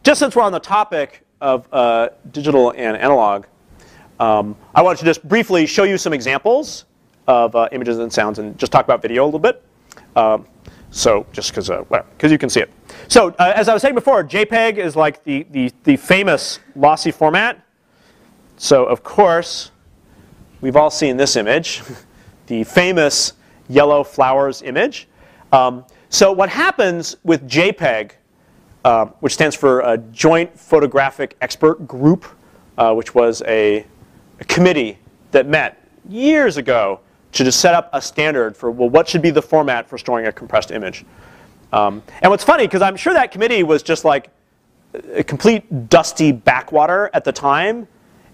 Just since we're on the topic of digital and analog, I wanted to just briefly show you some examples of images and sounds and just talk about video a little bit. So just because you can see it. So as I was saying before, JPEG is like the famous lossy format. So of course, we've all seen this image, the famous yellow flowers image. So what happens with JPEG, which stands for Joint Photographic Expert Group, which was a committee that met years ago to just set up a standard for, well, what should be the format for storing a compressed image. And what's funny, because I'm sure that committee was just like a complete dusty backwater at the time,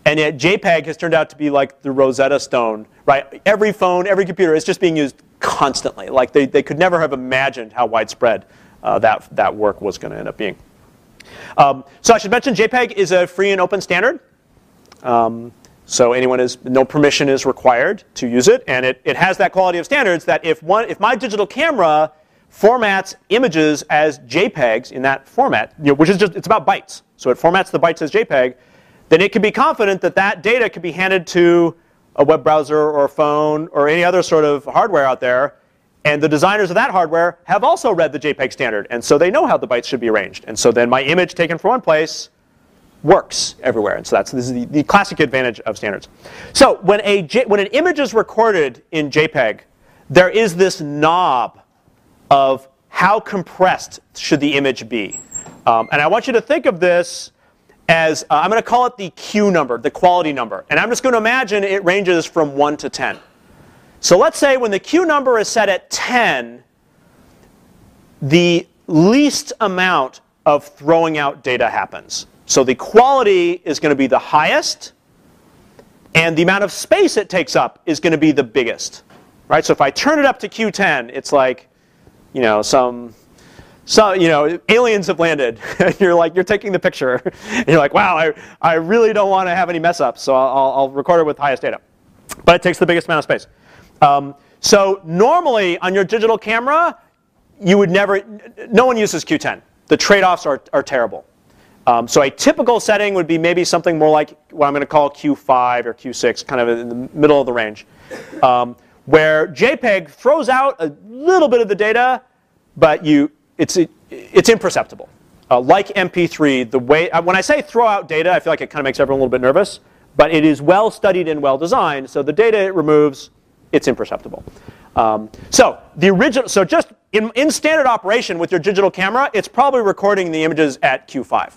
and yet JPEG has turned out to be like the Rosetta Stone, right? Every phone, every computer is just being used constantly. Like they could never have imagined how widespread that work was going to end up being. So I should mention JPEG is a free and open standard. So no permission is required to use it, and it has that quality of standards that if my digital camera formats images as JPEGs in that format, which is it's about bytes, so it formats the bytes as JPEG, then it can be confident that that data can be handed to a web browser or a phone or any other sort of hardware out there, and the designers of that hardware have also read the JPEG standard, and so they know how the bytes should be arranged, and so then my image taken from one place works everywhere, and so this is the classic advantage of standards. So when an image is recorded in JPEG, there is this knob of how compressed should the image be, and I want you to think of this as I'm going to call it the Q number, the quality number, and I'm just going to imagine it ranges from 1 to 10. So let's say when the Q number is set at 10, the least amount of throwing out data happens. So the quality is going to be the highest, and the amount of space it takes up is going to be the biggest, right? So if I turn it up to Q10, it's like, aliens have landed, and you're taking the picture, and you're like, wow, I really don't want to have any mess ups, so I'll record it with highest data. But it takes the biggest amount of space. So normally on your digital camera, no one uses Q10. The trade-offs are terrible. So a typical setting would be maybe something more like what I'm going to call Q5 or Q6, kind of in the middle of the range, where JPEG throws out a little bit of the data, but it's imperceptible. Like MP3, when I say throw out data, I feel like it kind of makes everyone a little bit nervous, but it is well studied and well designed, so the data it removes, it's imperceptible. So just in standard operation with your digital camera, it's probably recording the images at Q5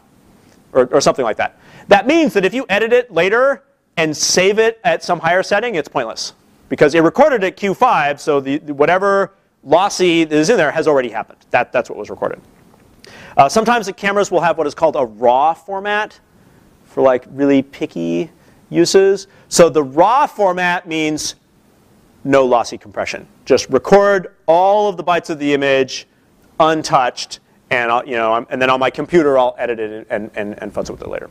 or something like that. That means that if you edit it later and save it at some higher setting, it's pointless because it recorded at Q5, so whatever lossy that is in there has already happened. That's what was recorded. Sometimes the cameras will have what is called a RAW format for like really picky uses. So the RAW format means no lossy compression. Just record all of the bytes of the image untouched, and and then on my computer I'll edit it and fuzz with it later.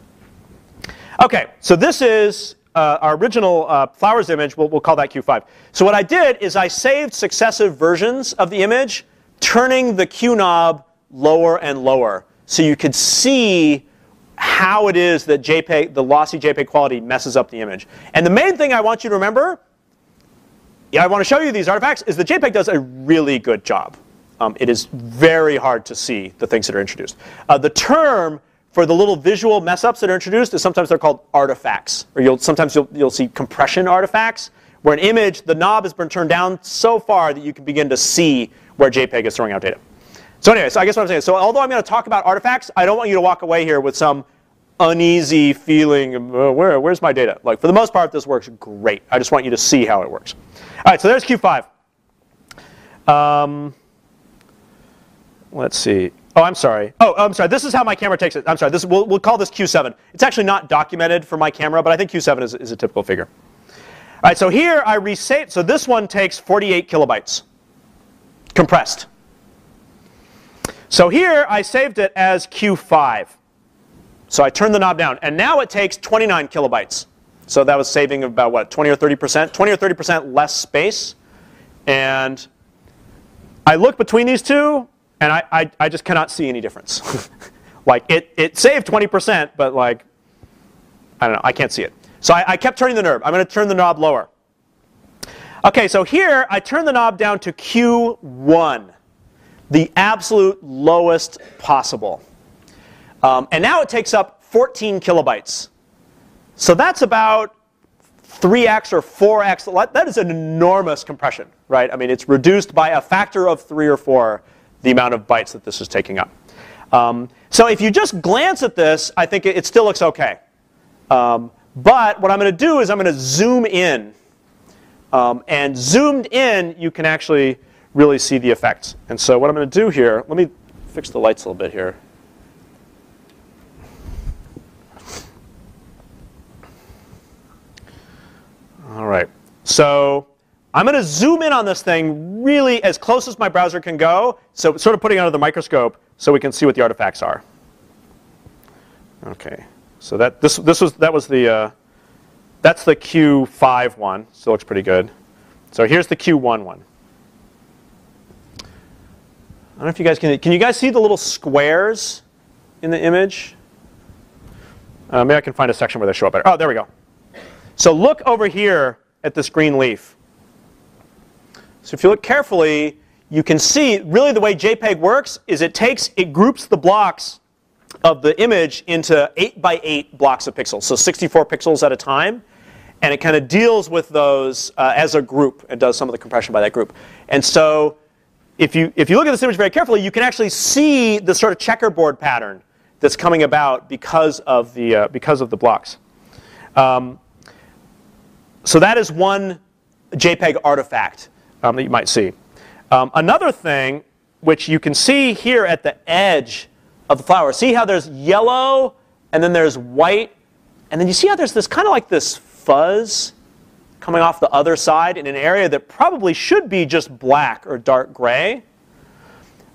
Okay, so this is our original flowers image. We'll call that Q5. So what I did is I saved successive versions of the image, turning the Q knob lower and lower, so you could see how it is that the lossy JPEG quality messes up the image. And the main thing I want you to remember, I want to show you these artifacts, is that JPEG does a really good job. It is very hard to see the things that are introduced. The term for the little visual mess-ups that are introduced is sometimes they're called artifacts. Or sometimes you'll see compression artifacts, where an image, the knob has been turned down so far that you can begin to see where JPEG is throwing out data. So anyway, so I guess what I'm saying is, so although I'm going to talk about artifacts, I don't want you to walk away here with some uneasy feeling of, where's my data? Like, for the most part, this works great. I just want you to see how it works. All right, so there's Q5. Let's see. Oh, I'm sorry. This is how my camera takes it. I'm sorry. We'll call this Q7. It's actually not documented for my camera, but I think Q7 is a typical figure. All right, so here I resaved. So this one takes 48 kilobytes compressed. So here I saved it as Q5. So I turned the knob down, and now it takes 29 kilobytes. So that was saving about what, 20 or 30%? 20 or 30% less space. And I look between these two, and I just cannot see any difference. Like it saved 20%, but like, I don't know, I can't see it. So I kept turning the knob. I'm going to turn the knob lower. OK, so here I turn the knob down to Q1, the absolute lowest possible. And now it takes up 14 kilobytes. So that's about 3x or 4x. That is an enormous compression, right? I mean, it's reduced by a factor of 3 or 4 the amount of bytes that this is taking up. So if you just glance at this, I think it still looks OK. But what I'm going to do is I'm going to zoom in. And zoomed in, you can actually really see the effects. And so what I'm going to do here, let me fix the lights a little bit here. All right. So I'm going to zoom in on this thing really as close as my browser can go, so sort of putting it under the microscope so we can see what the artifacts are. OK. So that's the Q5 one. Still looks pretty good. So here's the Q1 one. I don't know if you guys can you guys see the little squares in the image? Maybe I can find a section where they show up better. Oh, there we go. So look over here at this green leaf. So if you look carefully, you can see really the way JPEG works is it groups the blocks of the image into 8 by 8 blocks of pixels, so 64 pixels at a time. And it kind of deals with those as a group and does some of the compression by that group. And so if you look at this image very carefully, you can actually see the sort of checkerboard pattern that's coming about because of the blocks. So that is one JPEG artifact that you might see. Another thing, which you can see here at the edge of the flower, see how there's yellow and then there's white, and then you see how there's this kind of like this fuzz coming off the other side in an area that probably should be just black or dark gray.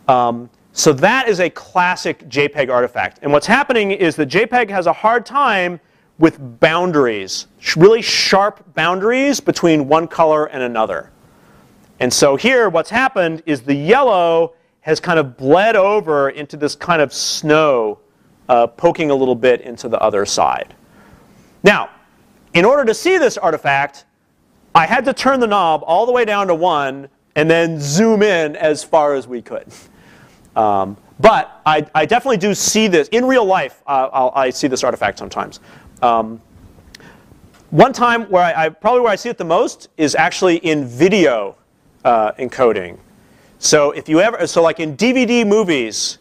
So that is a classic JPEG artifact. And what's happening is that JPEG has a hard time with boundaries, really sharp boundaries between one color and another. And so here what's happened is the yellow has kind of bled over into this kind of snow poking a little bit into the other side. Now, in order to see this artifact, I had to turn the knob all the way down to 1 and then zoom in as far as we could. But I definitely do see this. In real life, I see this artifact sometimes. One time where probably where I see it the most is actually in video encoding. So like in DVD movies,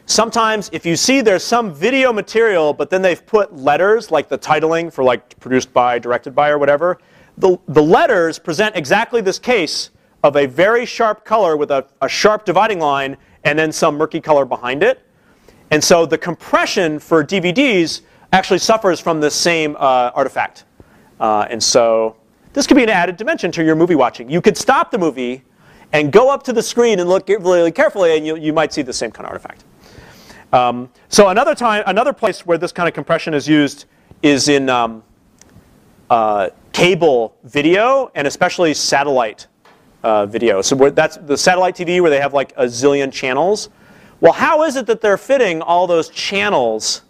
sometimes if you see there's some video material, but then they've put letters like the titling for like produced by, directed by, or whatever, the letters present exactly this case of a very sharp color with a sharp dividing line and then some murky color behind it. And so the compression for DVDs actually suffers from the same artifact. And so this could be an added dimension to your movie watching. You could stop the movie and go up to the screen and look really carefully, and you might see the same kind of artifact. So another place where this kind of compression is used is in cable video and especially satellite video. So that's the satellite TV where they have like a zillion channels. Well, how is it that they're fitting all those channels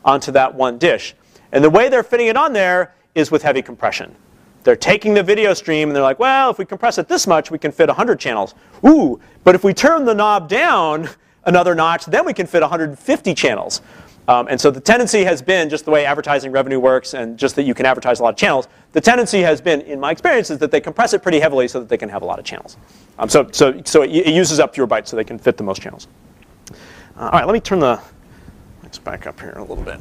onto that one dish? And the way they're fitting it on there is with heavy compression. They're taking the video stream and they're like, well, if we compress it this much, we can fit 100 channels. Ooh, but if we turn the knob down another notch, then we can fit 150 channels. And so the tendency has been, just the way advertising revenue works and just that you can advertise a lot of channels, the tendency has been, in my experience, is that they compress it pretty heavily so that they can have a lot of channels. So it uses up fewer bytes so they can fit the most channels. All right, let me turn the lights back up here a little bit.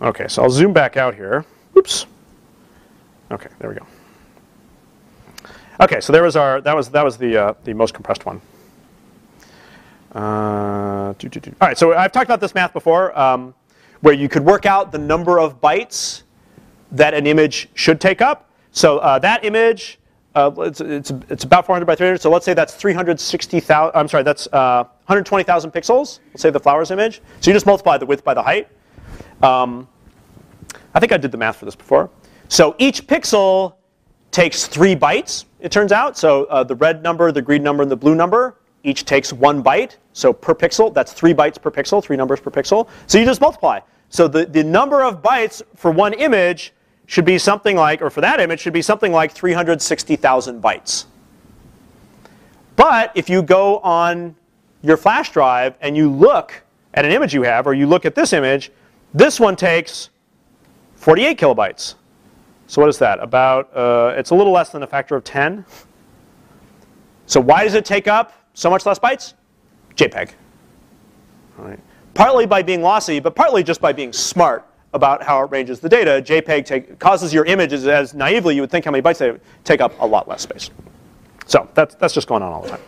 OK, so I'll zoom back out here. Oops. OK, there we go. OK, so that was the most compressed one. All right, so I've talked about this math before, where you could work out the number of bytes that an image should take up. So that image, it's about 400 by 300. So let's say that's 360,000. I'm sorry, that's 120,000 pixels. Let's say the flowers image. So you just multiply the width by the height. I think I did the math for this before. So each pixel takes 3 bytes, it turns out. So the red number, the green number, and the blue number each takes 1 byte. So per pixel, that's 3 bytes per pixel, 3 numbers per pixel. So you just multiply. So the number of bytes for one image should be something like, or for that image, should be something like 360,000 bytes. But if you go on your flash drive and you look at an image you have, or you look at this image, this one takes 48 kilobytes. So what is that? About, it's a little less than a factor of 10. So why does it take up so much less bytes? JPEG. All right. Partly by being lossy, but partly just by being smart about how it arranges the data. JPEG causes your images, as naively you would think how many bytes they take up, a lot less space. So that's just going on all the time.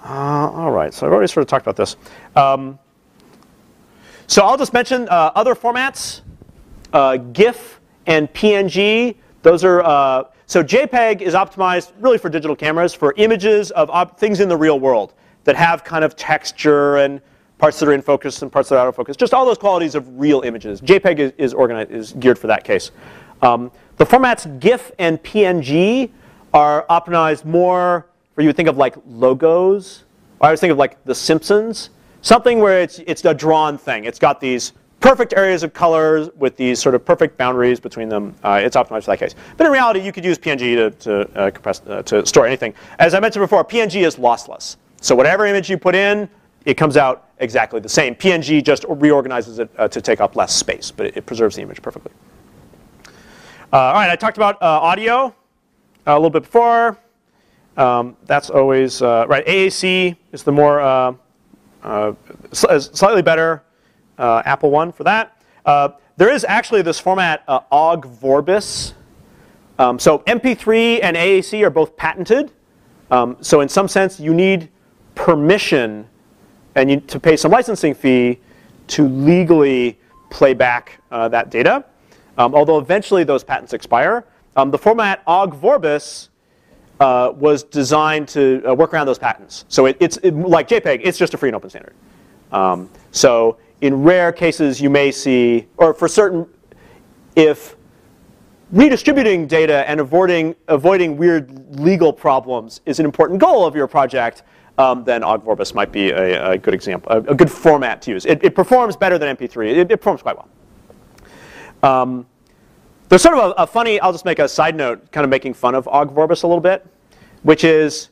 All right, so I've already sort of talked about this. So I'll just mention other formats, GIF and PNG. Those are, so JPEG is optimized really for digital cameras, for images of things in the real world that have kind of texture and parts that are in focus and parts that are out of focus. Just all those qualities of real images. JPEG is geared for that case. The formats GIF and PNG are optimized more for, you would think of like logos. Or I was thinking of like The Simpsons. Something where it's a drawn thing. It's got these perfect areas of colors with these sort of perfect boundaries between them. It's optimized for that case. But in reality, you could use PNG to compress, to store anything. As I mentioned before, PNG is lossless. So whatever image you put in, it comes out exactly the same. PNG just reorganizes it to take up less space, but it preserves the image perfectly. All right, I talked about audio a little bit before. That's always right. AAC is the more slightly better Apple one for that. There is actually this format Ogg Vorbis. So MP3 and AAC are both patented. So in some sense, you need permission and to pay some licensing fee to legally play back that data. Although eventually those patents expire. The format Ogg Vorbis was designed to work around those patents. So it's like JPEG, it's just a free and open standard. So in rare cases, you may see, or for certain, if redistributing data and avoiding weird legal problems is an important goal of your project, then Ogg Vorbis might be a good example, a good format to use. It performs better than MP3. It performs quite well. There's sort of a funny, I'll just make a side note, kind of making fun of Ogg Vorbis a little bit, which is,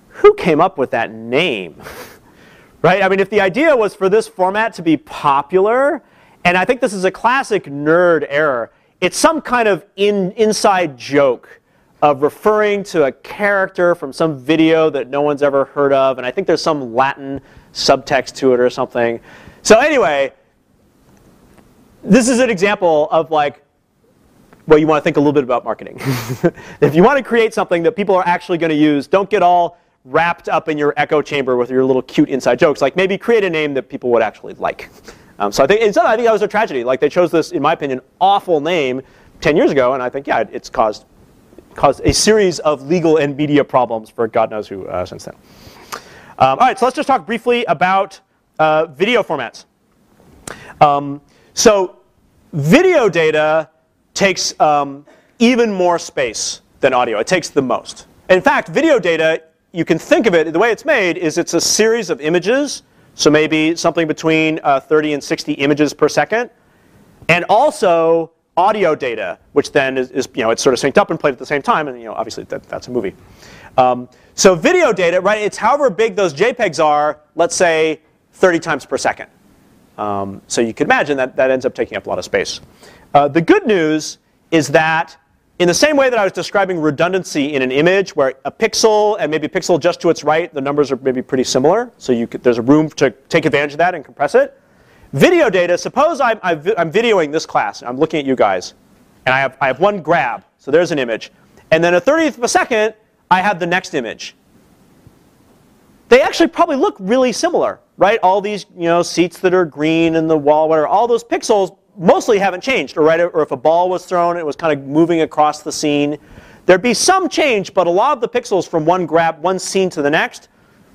who came up with that name? Right? I mean, if the idea was for this format to be popular, and I think this is a classic nerd error, it's some kind of inside joke of referring to a character from some video that no one's ever heard of, and I think there's some Latin subtext to it or something. So anyway, this is an example of like, well, you want to think a little bit about marketing. If you want to create something that people are actually going to use, don't get all wrapped up in your echo chamber with your little cute inside jokes. Like maybe create a name that people would actually like. So I think that was a tragedy. Like they chose this, in my opinion, awful name 10 years ago, and I think, yeah, it's caused a series of legal and media problems for God knows who since then. All right, so let's just talk briefly about video formats. So video data takes even more space than audio. It takes the most. In fact, video data, you can think of it, the way it's made is it's a series of images, so maybe something between 30 and 60 images per second, and also audio data, which then is it's sort of synced up and played at the same time, and obviously that's a movie. So video data, right? It's however big those JPEGs are, let's say 30 times per second. So you can imagine that ends up taking up a lot of space. The good news is that in the same way that I was describing redundancy in an image, where a pixel and maybe a pixel just to its right, the numbers are maybe pretty similar, so there's a room to take advantage of that and compress it. Video data, suppose I'm videoing this class, and I'm looking at you guys, and I have one grab, so there's an image. And then a 30th of a second, I have the next image. They actually probably look really similar, right? All these seats that are green and the wall, whatever, all those pixels mostly haven't changed, or if a ball was thrown, it was kind of moving across the scene. There'd be some change, but a lot of the pixels from one scene to the next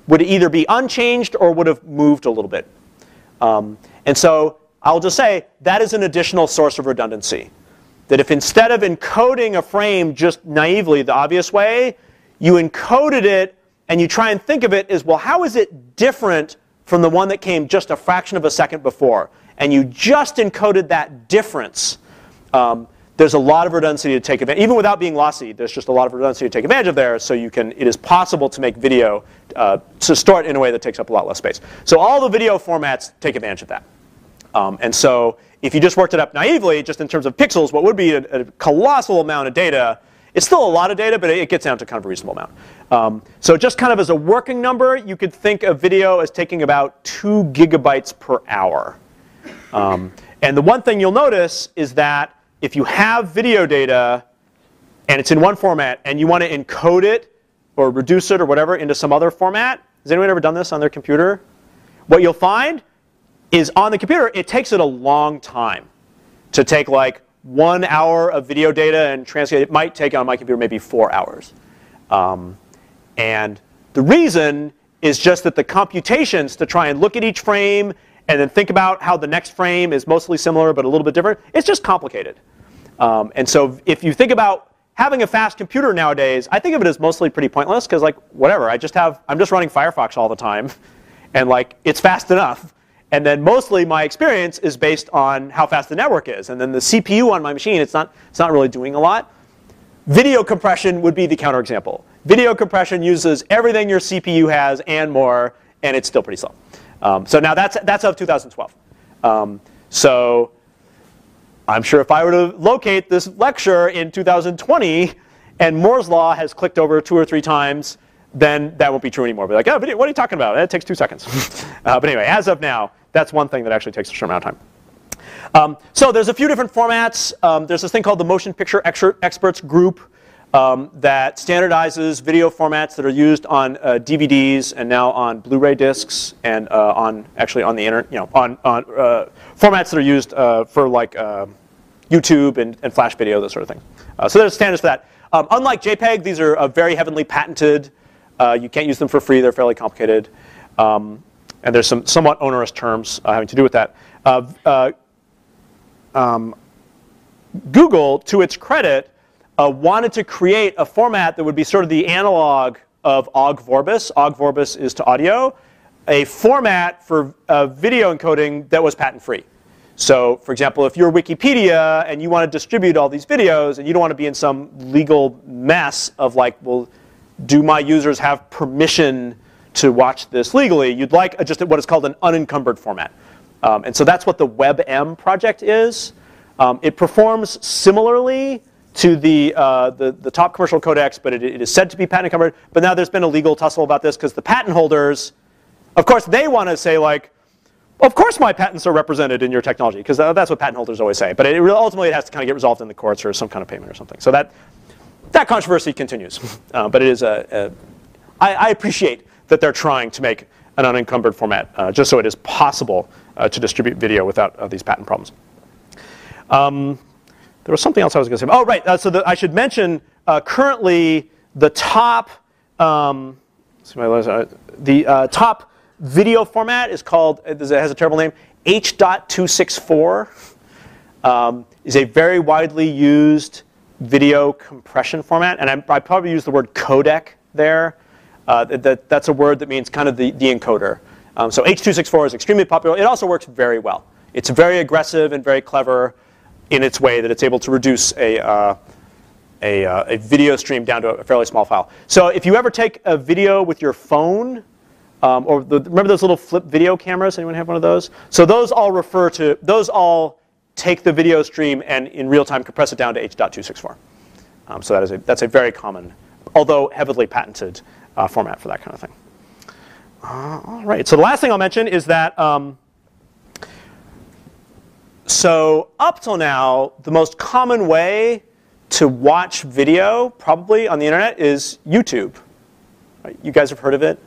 would either be unchanged or would have moved a little bit. And so I'll just say that is an additional source of redundancy. that if instead of encoding a frame just naively, the obvious way, you encoded it and you try and think of it as, well, how is it different from the one that came just a fraction of a second before? And you just encoded that difference. There's a lot of redundancy to take advantage, even without being lossy, there's just a lot of redundancy to take advantage of there, so you can, it is possible to make video, to store it in a way that takes up a lot less space. So all the video formats take advantage of that. And so if you just worked it up naively, just in terms of pixels, what would be a colossal amount of data, it's still a lot of data, but it gets down to kind of a reasonable amount. So just kind of as a working number, you could think of video as taking about 2 gigabytes per hour. And the one thing you'll notice is that if you have video data and it's in one format and you want to encode it or reduce it or whatever into some other format, has anyone ever done this on their computer? What you'll find is on the computer, it takes it a long time to take like 1 hour of video data and translate it. It might take on my computer maybe 4 hours. And the reason is just that the computations to try and look at each frame and then think about how the next frame is mostly similar but a little bit different, it's just complicated. And so if you think about having a fast computer nowadays, I think of it as mostly pretty pointless because like whatever, I'm just running Firefox all the time and like it's fast enough. And then mostly my experience is based on how fast the network is. And then the CPU on my machine, it's not really doing a lot. Video compression would be the counterexample. Video compression uses everything your CPU has and more, and it's still pretty slow. So now that's of 2012. So I'm sure if I were to locate this lecture in 2020 and Moore's law has clicked over 2 or 3 times, then that won't be true anymore. Be like, oh, what are you talking about? It takes 2 seconds. But anyway, as of now, that's one thing that actually takes a short amount of time. So there's a few different formats. There's this thing called the Motion Picture Experts Group that standardizes video formats that are used on DVDs and now on Blu-ray discs and actually on the internet, on formats that are used for like YouTube and Flash video, those sort of things. So there's standards for that. Unlike JPEG, these are very heavily patented. You can't use them for free. They're fairly complicated. And there's some somewhat onerous terms having to do with that. Google, to its credit, wanted to create a format that would be sort of the analog of OGG Vorbis. OGG Vorbis is to audio, a format for video encoding that was patent-free. So, for example, if you're Wikipedia and you want to distribute all these videos and you don't want to be in some legal mess of like, well, do my users have permission to watch this legally? You'd like just what is called an unencumbered format. And so that's what the WebM project is. It performs similarly to the top commercial codecs, but it is said to be patent encumbered. But now there's been a legal tussle about this because the patent holders, of course, they want to say like, of course my patents are represented in your technology, because that's what patent holders always say. But ultimately it has to kind of get resolved in the courts or some kind of payment or something. So that controversy continues. But it is I appreciate that they're trying to make an unencumbered format just so it is possible to distribute video without these patent problems. There was something else I was going to say. Oh, right. So I should mention currently the top top video format is called, it has a terrible name, H.264. Is a very widely used video compression format. And I probably use the word codec there. That's a word that means kind of the encoder. So H.264 is extremely popular. It also works very well. It's very aggressive and very clever in its way that it's able to reduce a video stream down to a fairly small file. So if you ever take a video with your phone, remember those little flip video cameras? Anyone have one of those? So those all take the video stream and in real time compress it down to H.264. So that's a very common, although heavily patented format for that kind of thing. All right. So the last thing I'll mention is that so up till now, the most common way to watch video, probably on the internet, is YouTube. Right? You guys have heard of it?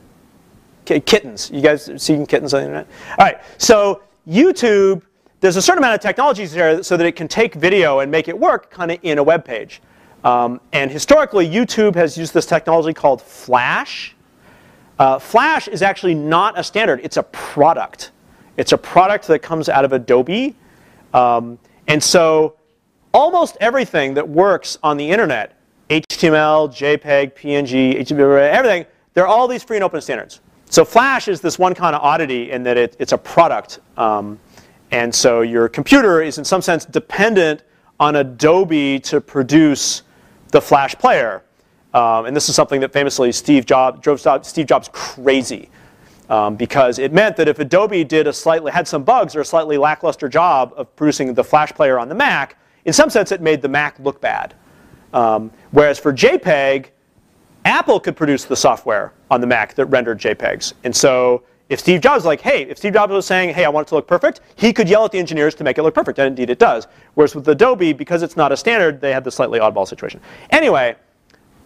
Kittens. You guys seen kittens on the internet? All right. So YouTube, there's a certain amount of technologies there so that it can take video and make it work kind of in a web page. And historically, YouTube has used this technology called Flash. Flash is actually not a standard. It's a product. It's a product that comes out of Adobe. And so almost everything that works on the internet, HTML, JPEG, PNG, HTML, everything, they're all these free and open standards. So Flash is this one kind of oddity in that it's a product. And so your computer is in some sense dependent on Adobe to produce the Flash player. And this is something that famously drove Steve Jobs crazy. Because it meant that if Adobe had some bugs or a slightly lackluster job of producing the Flash player on the Mac, in some sense it made the Mac look bad. Whereas for JPEG, Apple could produce the software on the Mac that rendered JPEGs. And so if Steve Jobs was saying, hey, I want it to look perfect, he could yell at the engineers to make it look perfect. And indeed it does. Whereas with Adobe, because it's not a standard, they had this slightly oddball situation. Anyway,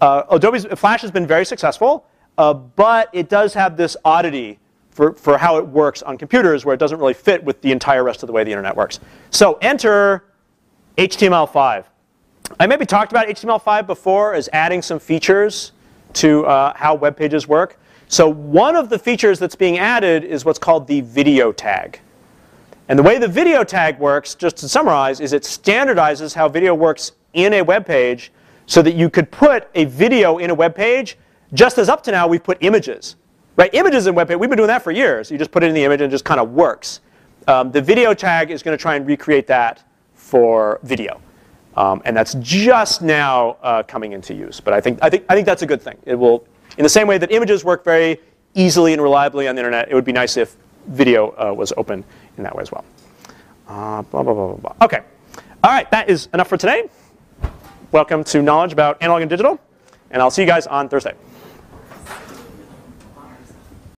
Adobe's Flash has been very successful. But it does have this oddity for how it works on computers where it doesn't really fit with the entire rest of the way the internet works. So enter HTML5. I maybe talked about HTML5 before as adding some features to how web pages work. So one of the features that's being added is what's called the video tag. And the way the video tag works, just to summarize, is it standardizes how video works in a web page so that you could put a video in a web page just as up to now we've put images. Right? Images in web page, we've been doing that for years. You just put it in the image and it just kind of works. The video tag is going to try and recreate that for video. And that's just now coming into use. But I think that's a good thing. It will, in the same way that images work very easily and reliably on the internet, it would be nice if video was open in that way as well. Blah, blah, blah, blah, blah. OK. All right, that is enough for today. Welcome to Knowledge about Analog and Digital. And I'll see you guys on Thursday.